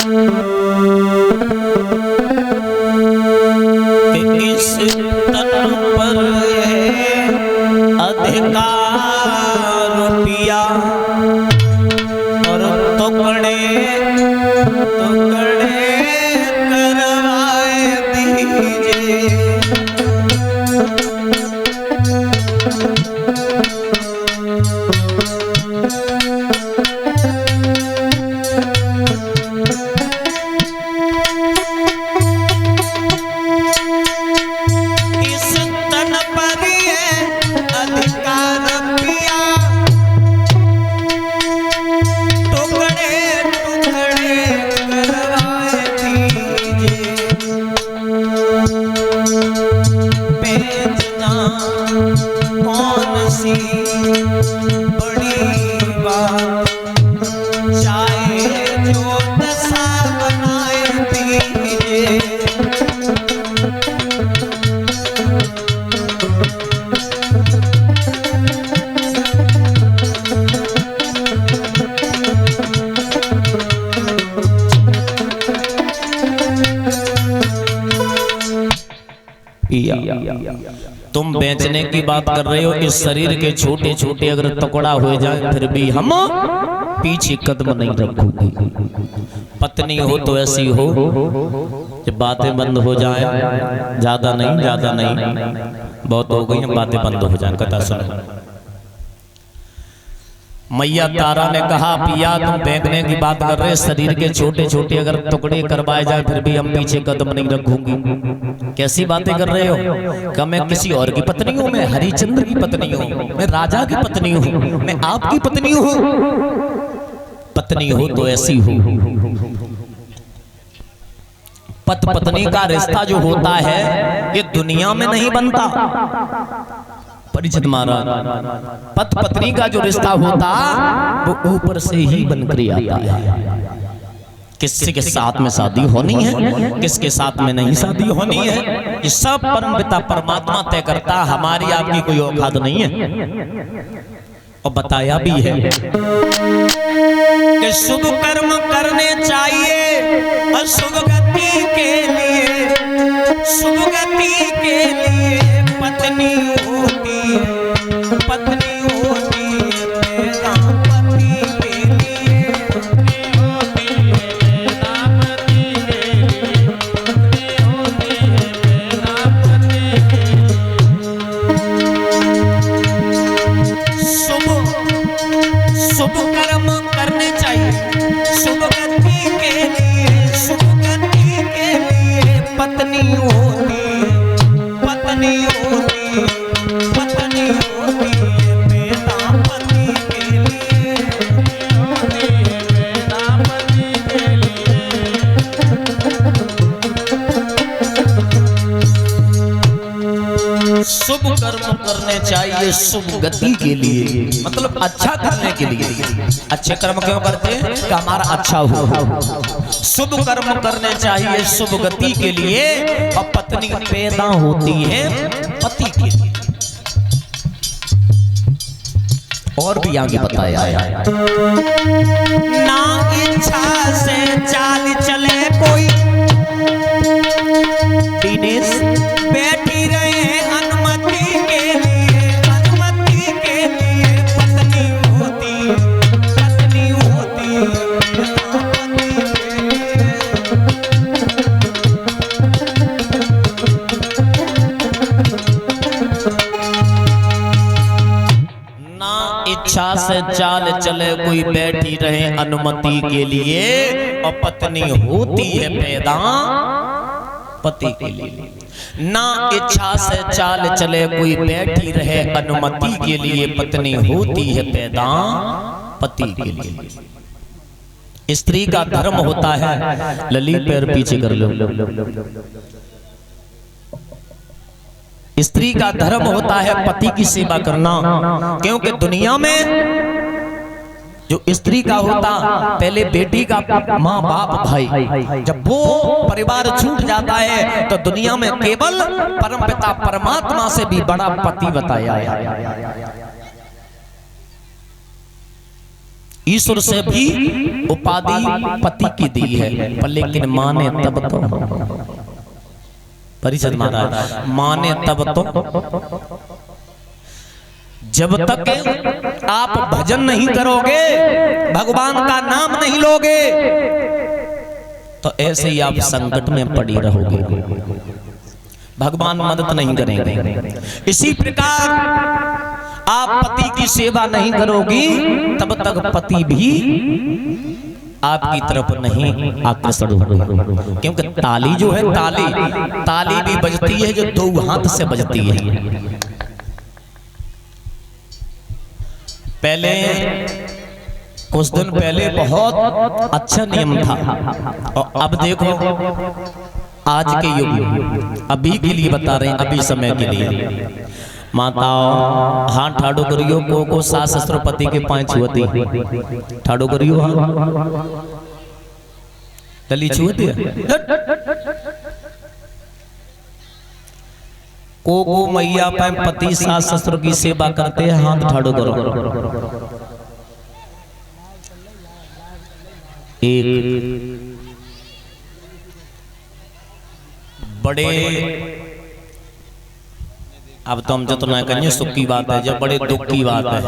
कि इस तन पर अधिकार रुपया और टुकड़े टुकड़े करवाए दीजिए। तुम बेचने की बात कर रहे हो, इस शरीर के छोटे छोटे अगर टुकड़ा हो जाए फिर भी हम पीछे कदम नहीं रखोगे। पत्नी हो तो ऐसी हो कि बातें बंद हो जाए, ज्यादा नहीं बहुत हो गई, बातें बंद हो जाए। कथा सुनो। मैया तारा ने कहा पिया तुम फेंकने की बात कर रहे, शरीर के छोटे छोटे अगर टुकड़े करवाए जाए फिर भी हम पीछे कदम नहीं रखूंगी। कैसी बातें कर रहे हो? क्या मैं किसी और की पत्नी हूँ? मैं हरिचंद्र की पत्नी हूँ, मैं राजा की पत्नी हूँ, मैं आपकी पत्नी हूँ। पत्नी हो तो ऐसी हो। पति पत्नी का रिश्ता जो होता है ये दुनिया में नहीं बनता। परिचित महाराज, पति पत्नी का जो रिश्ता होता वो ऊपर से ही बनकर आता है। किसके के साथ में शादी होनी है, किसके साथ में नहीं शादी होनी है, ये सब परमपिता परमात्मा तय करता। हमारी आपकी कोई औकात नहीं है। और बताया भी है कि शुभ कर्म करने चाहिए और शुभ गति के लिए, शुभ गति के लिए पत्नी होती है, पत्नी होती है पति के लिए, होती है पति के लिए, होती है पति के लिए। शुभ कर्म करने चाहिए, शुभ गति के लिए, शुभ गति के लिए पत्नी होती है, पत्नी होती है, पत्नी होती है बेटा पति के लिए, होती है बेटा पति के लिए। शुभ कर्म करने चाहिए शुभ गति के लिए, मतलब अच्छा करने के लिए। अच्छे कर्म क्यों करते हैं? कि हमारा अच्छा हो। शुभ कर्म करने चाहिए शुभ गति के लिए और पत्नी पैदा होती है पति के लिए। और भी आगे बताया ना इच्छा से चाल चले कोई, दिनेश बैठी रहे अनुमति के लिए, अनुमति के लिए पत्नी होती, पत्नी होती ना इच्छा से चाल चले कोई बैठी रहे अनुमति के लिए और पत्नी होती है पैदा पति के लिए। ना इच्छा से चाल चले कोई बैठी रहे अनुमति के लिए पत्नी होती है पैदा पति के लिए। स्त्री का धर्म होता है, ललित पैर पीछे कर लो, स्त्री का धर्म होता है पति की सेवा करना। क्योंकि दुनिया में जो स्त्री का होता, पहले बेटी का माँ बाप भाई, जब वो परिवार छूट जाता है तो दुनिया में केवल परमपिता परमात्मा से भी बड़ा पति बताया है। ईश्वर से भी उपाधि पति की दी है, पर लेकिन माने तब तो, परिषद महाराज माने तब तो, जब तक आप भजन नहीं करोगे, भगवान का नाम नहीं लोगे, तो ऐसे ही आप संकट में पड़ी रहोगे, भगवान मदद नहीं करेंगे। इसी प्रकार आप पति की सेवा नहीं करोगी, तब तक पति भी आपकी तरफ नहीं आकर्षण होगा। क्योंकि ताली जो है, ताली भी बजती है जो दो हाथ से बजती है। पहले कुछ दिन पहले बहुत अच्छा नियम था, और अब देखो आज के युग, अभी के लिए बता रहे हैं, अभी समय के लिए, माताओं हाथ ठाड़ो करियो, को सास ससुर पति के पांव छुअती, ठाड़ो करियो हाथ, तली छुअती को मैया पे पति सास ससुर की सेवा करते हैं, हाथ ठाड़ो करो। एक बड़े, अब तो हम जो तो ना कहिए सुख की बात है, जब बड़े दुख की बात है।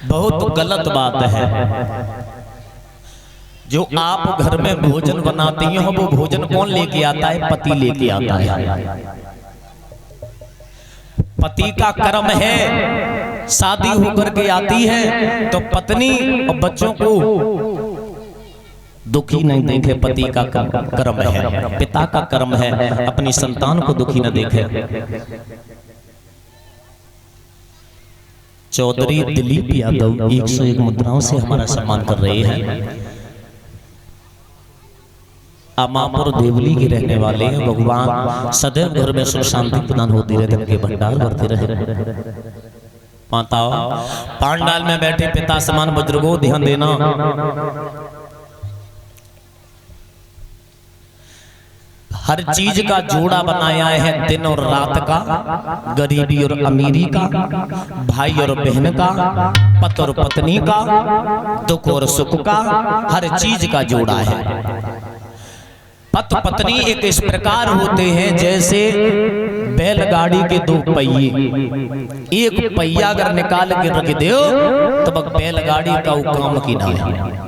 बहुत गलत बात है, जो आप घर में भोजन बनाती हो, वो भोजन कौन लेके आता है? पति लेके आता है। पति का कर्म है, शादी होकर के आती है तो पत्नी और बच्चों को दुखी नहीं देखे, पति का कर्म है, पिता का कर्म है अपनी संतान को दुखी न देखे। चौधरी दिलीप यादव 101 मुद्राओं से हमारा सम्मान कर रहे हैं। अमापुर देवली के रहने वाले हैं। भगवान सदैव घर में सुख शांति प्रदान होती रहे, उनके भंडार भरते रहे। माताओं, पांडाल में बैठे पिता समान बुजुर्गों, ध्यान देना। हर चीज का जोड़ा बनाया है, दिन और रात का, गरीबी और अमीरी का, भाई और बहन का, पति और पत्नी का, दुख और सुख का, हर चीज का जोड़ा है। पति पत्नी एक इस प्रकार होते हैं जैसे बैलगाड़ी के दो पहिए, एक पहिया अगर निकाल के रख दो तब बैलगाड़ी का वो काम की ना है।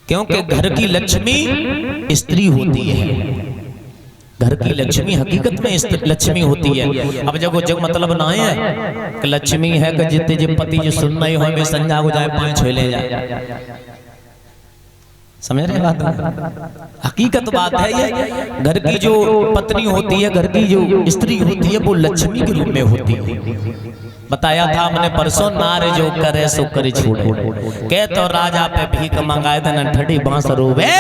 क्योंकि घर की लक्ष्मी स्त्री होती है, घर की लक्ष्मी हकीकत में लक्ष्मी होती है। अब जब जग मतलब ना है कि लक्ष्मी है कि जितने जो पति जो सुन नहीं हो में संजा हो जाए, पांच छह ले जाए, समझ रहे बात? हकीकत बात है ये। घर की जो पत्नी होती है, घर की जो स्त्री होती है, वो लक्ष्मी के रूप में होती है। बताया था हमने परसों, नारे जो करे सो करे छोड़े, कह तो राजा पे भीख मंगाए थे न ठड़ी बांस रोवे,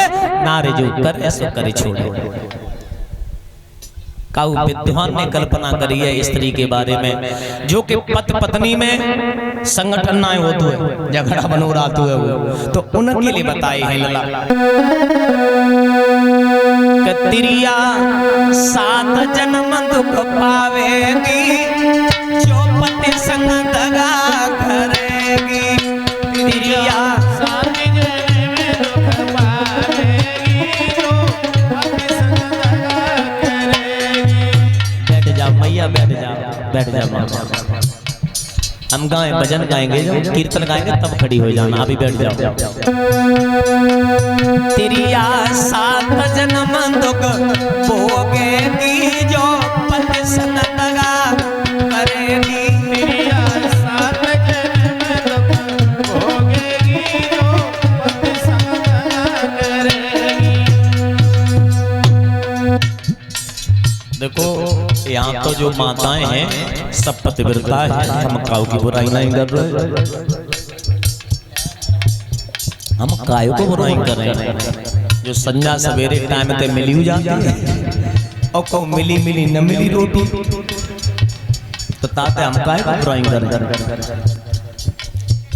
नारे जो करे सो करे छोड़े। काऊ विद्वान ने कल्पना करी है स्त्री के बारे में, जो कि पति पत्नी में संगठन ना होते है, झगड़ा बनो रात है वो, तो उनके लिए बताए हैं लला। कतिरिया 7 जन्म दुख पावेगी, जो पति संग दगा करेगी। तिरिया 7 जन्म दुख पावेगी, जो पति संग दगा करेगी। बैठ जाओ मैया, बैठ जाओ, बैठ जाओ। हम गाएं, भजन गाएंगे, जब कीर्तन गाएंगे तब खड़ी हो जाना, अभी बैठ जाओ। तिरिया 7 जन्म दुख भोगेगी, जो पति संग दगा करेगी। तिरिया 7 जन्म दुख भोगेगी, जो पति संग दगा करेगी। देखो यहाँ तो जो माताएं हैं सब पतिव्रता है, हम काऊ की बुराई नहीं कर रहे, हम कायु को बुराई कर रहे हैं। जो संजा सवेरे टाइम पे मिली हो जाती है और को मिली मिली न मिली रोटी, तो ताते हम कायु को बुराई कर रहे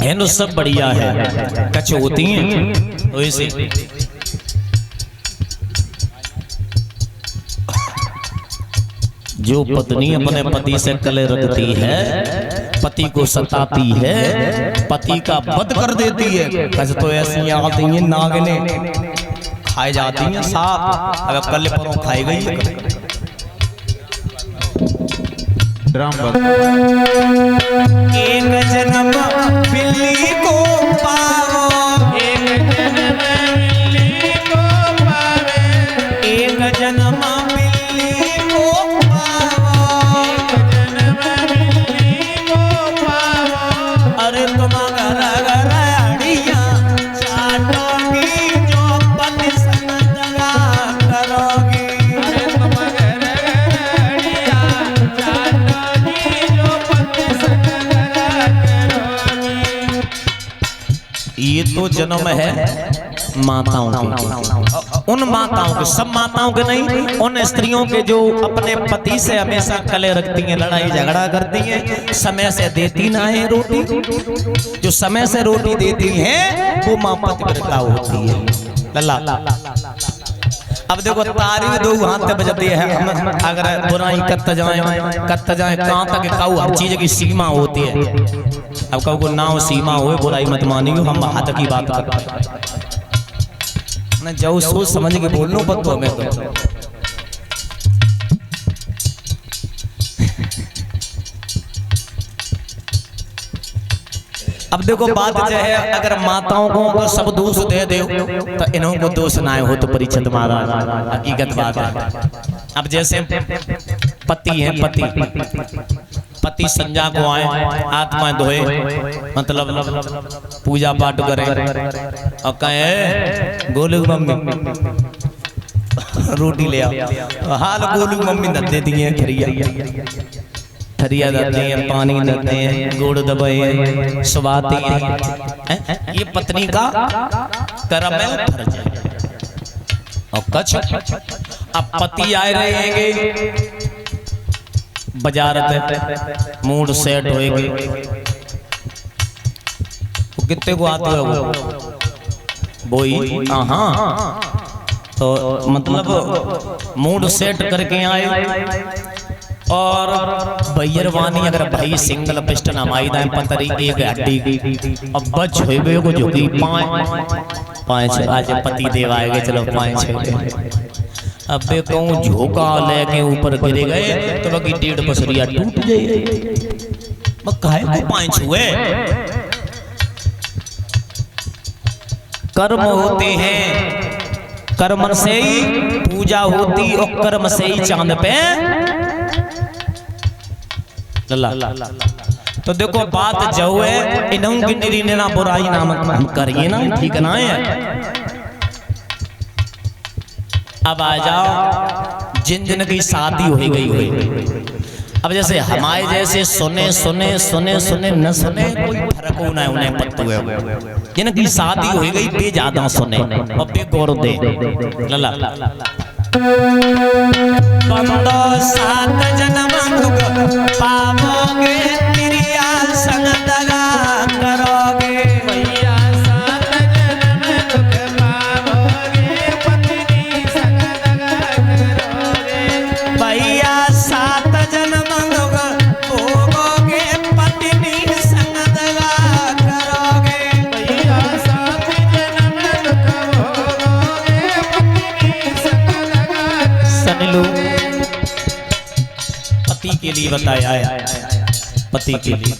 हैं। तो सब बढ़िया है, कच्छ होती हैं तो इसे जो पत्नी अपने पति से कले रखती है, पति को सताती है, पति का वध कर देती है, कैसे तो ऐसी आती हैं नागने खाई जाती हैं साथ, अगर कले पर खाई गई है। एक जन्म बिल्ली को पाओ, एक जन्म बिल्ली को पावे, एक जन्म बिल्ली को पाओ, एक जन्म बिल्ली को पाओ। अरे तुम घर घर अड़िया चाटोगी जो पति संग दगा करोगी, अरे तुम घर अड़िया चाटोगी जो पति संग दगा करोगी। ये तो जन्म है माताओं के, उन माताओं के, सब माताओं के नहीं, उन स्त्रियों के जो अपने पति से हमेशा कले रखती हैं, लड़ाई झगड़ा करती हैं, समय से देती ना है रोटी, जो समय से रोटी देती हैं वो मां पतिव्रता होती है। लल्ला अब देखो तारी में दो हाथ पे बजती है, हम अगर बुराई करते जाए कहां तक काऊ हर चीज की सीमा होती है। अब कहू को नाव सीमा हो, बुराई मत मानियो, हम हाथ की बात करते ना, जो सोच समझ के बोलनो पर तो हमें तो अब देखो बात जो है, अगर माताओं को अगर सब दोष दे दो तो इन्हों को दोष ना हो तो परीक्षित महाराज हकीकत बात है। अब जैसे पति है, पति संजा को आए, आत्मा धोए, मतलब पूजा पाठ करें और कहे गोलू मम्मी रोटी ले आओ, हाल गोलू मम्मी न दे दिए थरिया देते हैं, पानी देते हैं, गुड़ दबाए सुबाते हैं, ये पत्नी का कर्म है, फर्ज है। और कछ अब पति आए रहेंगे बाजार पे, मूड सेट होएगी, कितने को आते हो वो ही, हाँ तो मतलब मूड सेट करके आए। और भैरवानी अगर भाई सिंगल पिस्टन हमारी दाएं पतरी एक हड्डी की अब बच हुए को झुकी पाँच आज पति देव आएंगे, चलो 5-6 अब कहूँ झोंका लेके ऊपर गिरे गए तो बाकी 1.5 पसरिया टूट जाए, काहे को 5 हुए। कर्म होते हैं, कर्म से ही पूजा होती और कर्म से ही चांद पे लल्ला। तो देखो बात जो है, इन्हों की निरी ना बुराई नाम हम करिए ना, ठीक ना है। अब आ जाओ जिन जिन की शादी हो गई हुई, अब जैसे हमारे जैसे सुने सुने सुने सुने न सुने कोई फर्क हो ना, उन्हें पत्तू है, जिनकी शादी हो गई बे ज्यादा सुने और बे गौर दे लल्ला। बंदो 7 जन्म दुख पाओगे, तिरिया संग दगा करोगे, भैया 7 जन्म दुख पाओगे, पत्नी संग दगा करोगे, भैया 7 जन्म दुख भोगोगे, पत्नी संग दगा करोगे, भैया 7 जन्म दुख भोगोगे, पत्नी संग दगा। सुन लो, पति के लिए बताया है, पति के लिए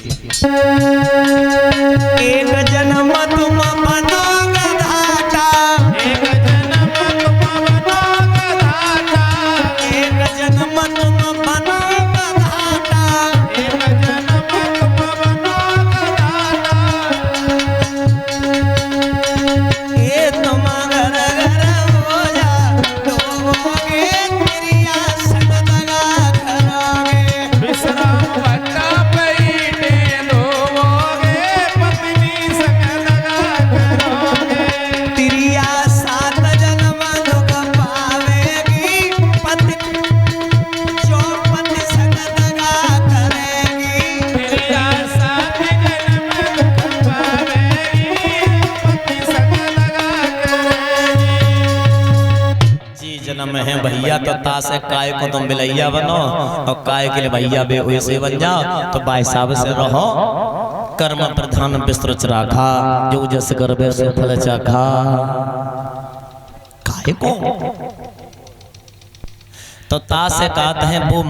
एक जन्म तुम बनोगे घाटा, एक जन्म तुम बनोगे घाटा, एक जन्म तुम बनोगे घाटा, एक जन्म तुम बनोगे घाटा, ये तुम घर घर हो जा डूबोगे, तिरिया संग दगा करोगे, विश्राम भट्टा बैठे डूबोगे, पत्नी संग दगा करोगे, हैं भैया तो ताश है, काय को तुम बिलैया बनो और काय के लिए भैया बे वैसे बन जाओ। तो भाई साहब से रहो, कर्म प्रधान विस्तृत राखा, जो जस करबे से फल चाखा। काय को तो ताश से कहते हैं वो